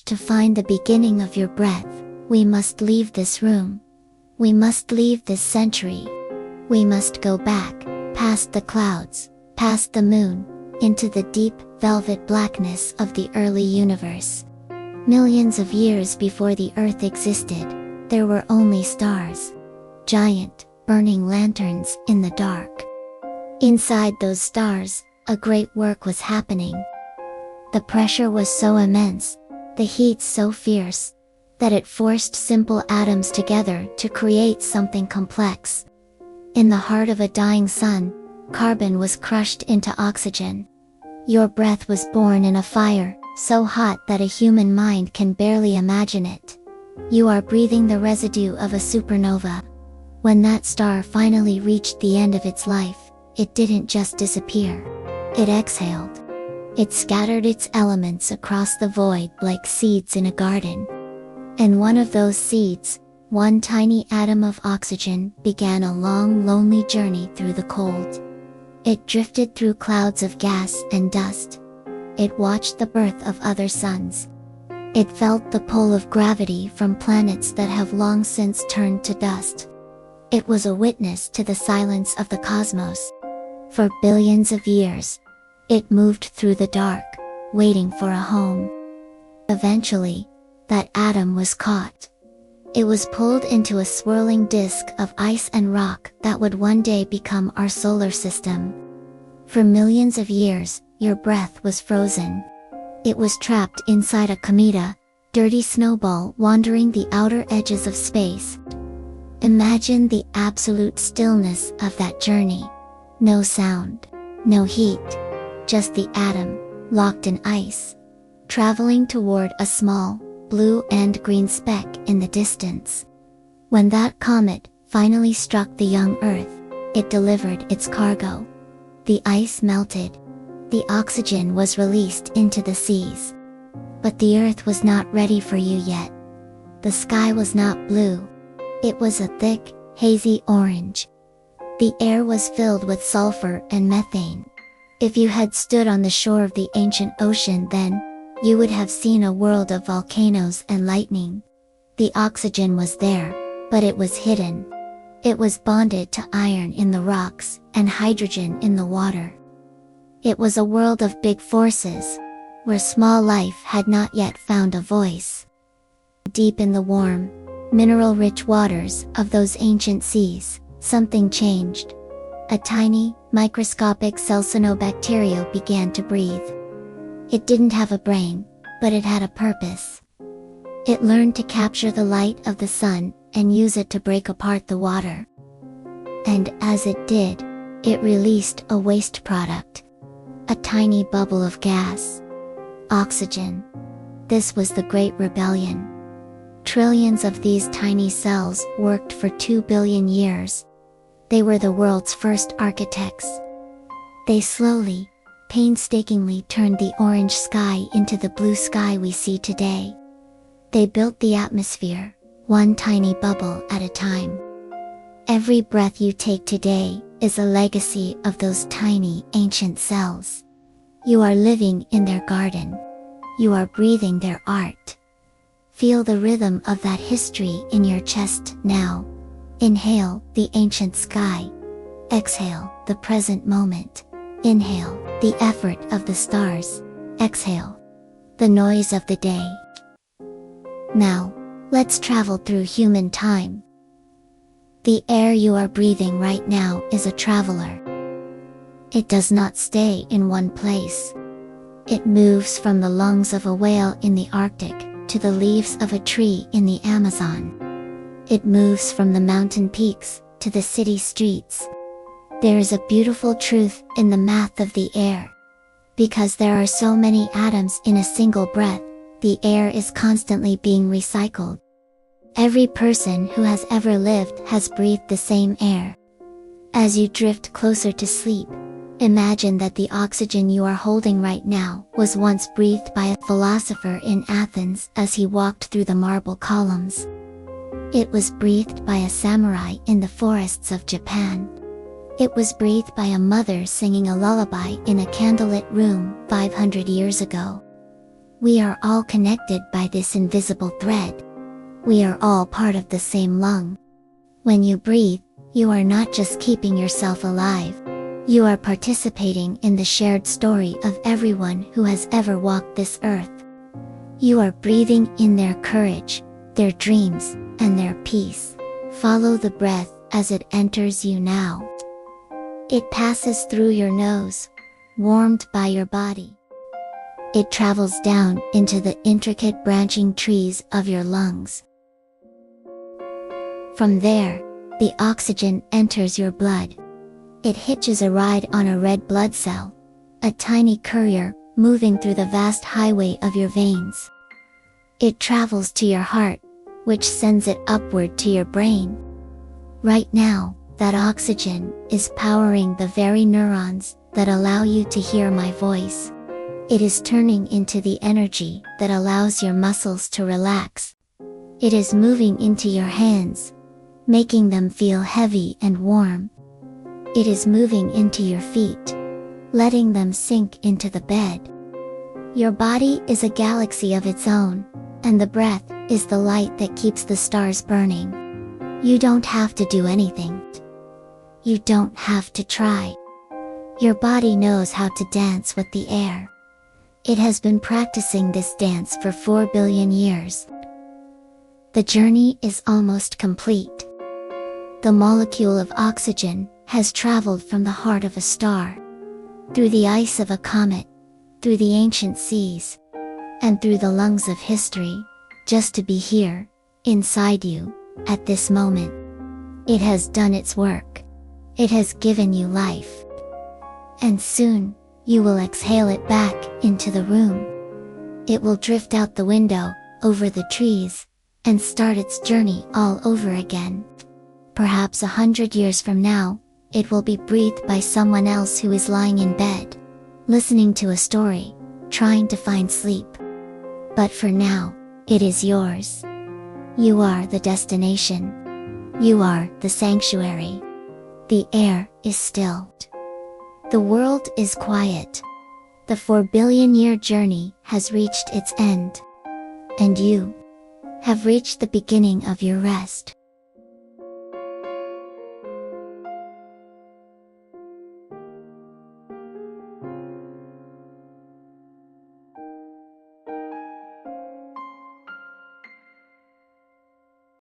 To find the beginning of your breath, we must leave this room. We must leave this century. We must go back, past the clouds, past the moon, into the deep, velvet blackness of the early universe. Millions of years before the Earth existed, there were only stars. Giant, burning lanterns in the dark. Inside those stars, a great work was happening. The pressure was so immense, the heat so fierce, that it forced simple atoms together to create something complex. In the heart of a dying sun, carbon was crushed into oxygen. Your breath was born in a fire, so hot that a human mind can barely imagine it. You are breathing the residue of a supernova. When that star finally reached the end of its life, it didn't just disappear. It exhaled. It scattered its elements across the void like seeds in a garden. And one of those seeds, one tiny atom of oxygen, began a long, lonely journey through the cold. It drifted through clouds of gas and dust. It watched the birth of other suns. It felt the pull of gravity from planets that have long since turned to dust. It was a witness to the silence of the cosmos. For billions of years, it moved through the dark, waiting for a home. Eventually, that atom was caught. It was pulled into a swirling disk of ice and rock that would one day become our solar system. For millions of years, your breath was frozen. It was trapped inside a cometa, dirty snowball wandering the outer edges of space. Imagine the absolute stillness of that journey. No sound, no heat, just the atom, locked in ice, traveling toward a small, blue and green speck in the distance. When that comet finally struck the young Earth, it delivered its cargo. The ice melted. The oxygen was released into the seas. But the Earth was not ready for you yet. The sky was not blue. It was a thick, hazy orange. The air was filled with sulfur and methane. If you had stood on the shore of the ancient ocean then, you would have seen a world of volcanoes and lightning. The oxygen was there, but it was hidden. It was bonded to iron in the rocks and hydrogen in the water. It was a world of big forces, where small life had not yet found a voice. Deep in the warm, mineral-rich waters of those ancient seas, something changed. A tiny, microscopic cyanobacteria began to breathe. It didn't have a brain, but it had a purpose. It learned to capture the light of the sun and use it to break apart the water. And as it did, it released a waste product. A tiny bubble of gas. Oxygen. This was the Great Rebellion. Trillions of these tiny cells worked for 2 billion years. They were the world's first architects. They slowly, painstakingly turned the orange sky into the blue sky we see today. They built the atmosphere, one tiny bubble at a time. Every breath you take today is a legacy of those tiny, ancient cells. You are living in their garden. You are breathing their art. Feel the rhythm of that history in your chest now. Inhale the ancient sky. Exhale the present moment. Inhale the effort of the stars. Exhale the noise of the day. Now, let's travel through human time. The air you are breathing right now is a traveler. It does not stay in one place. It moves from the lungs of a whale in the Arctic to the leaves of a tree in the Amazon. It moves from the mountain peaks to the city streets. There is a beautiful truth in the math of the air. Because there are so many atoms in a single breath, the air is constantly being recycled. Every person who has ever lived has breathed the same air. As you drift closer to sleep, imagine that the oxygen you are holding right now was once breathed by a philosopher in Athens as he walked through the marble columns. It was breathed by a samurai in the forests of Japan. It was breathed by a mother singing a lullaby in a candlelit room 500 years ago. We are all connected by this invisible thread. We are all part of the same lung. When you breathe, you are not just keeping yourself alive. You are participating in the shared story of everyone who has ever walked this earth. You are breathing in their courage, their dreams, and their peace. Follow the breath as it enters you now. It passes through your nose, warmed by your body. It travels down into the intricate branching trees of your lungs. From there, the oxygen enters your blood. It hitches a ride on a red blood cell, a tiny courier moving through the vast highway of your veins. It travels to your heart, which sends it upward to your brain. Right now, that oxygen is powering the very neurons that allow you to hear my voice. It is turning into the energy that allows your muscles to relax. It is moving into your hands, making them feel heavy and warm. It is moving into your feet, letting them sink into the bed. Your body is a galaxy of its own, and the breath is the light that keeps the stars burning. You don't have to do anything. You don't have to try. Your body knows how to dance with the air. It has been practicing this dance for 4 billion years. The journey is almost complete. The molecule of oxygen has traveled from the heart of a star, through the ice of a comet, through the ancient seas, and through the lungs of history, just to be here, inside you, at this moment. It has done its work. It has given you life. And soon, you will exhale it back into the room. It will drift out the window, over the trees, and start its journey all over again. Perhaps 100 years from now, it will be breathed by someone else who is lying in bed, listening to a story, trying to find sleep. But for now, it is yours. You are the destination. You are the sanctuary. The air is stilled. The world is quiet. The 4 billion year journey has reached its end. And you have reached the beginning of your rest.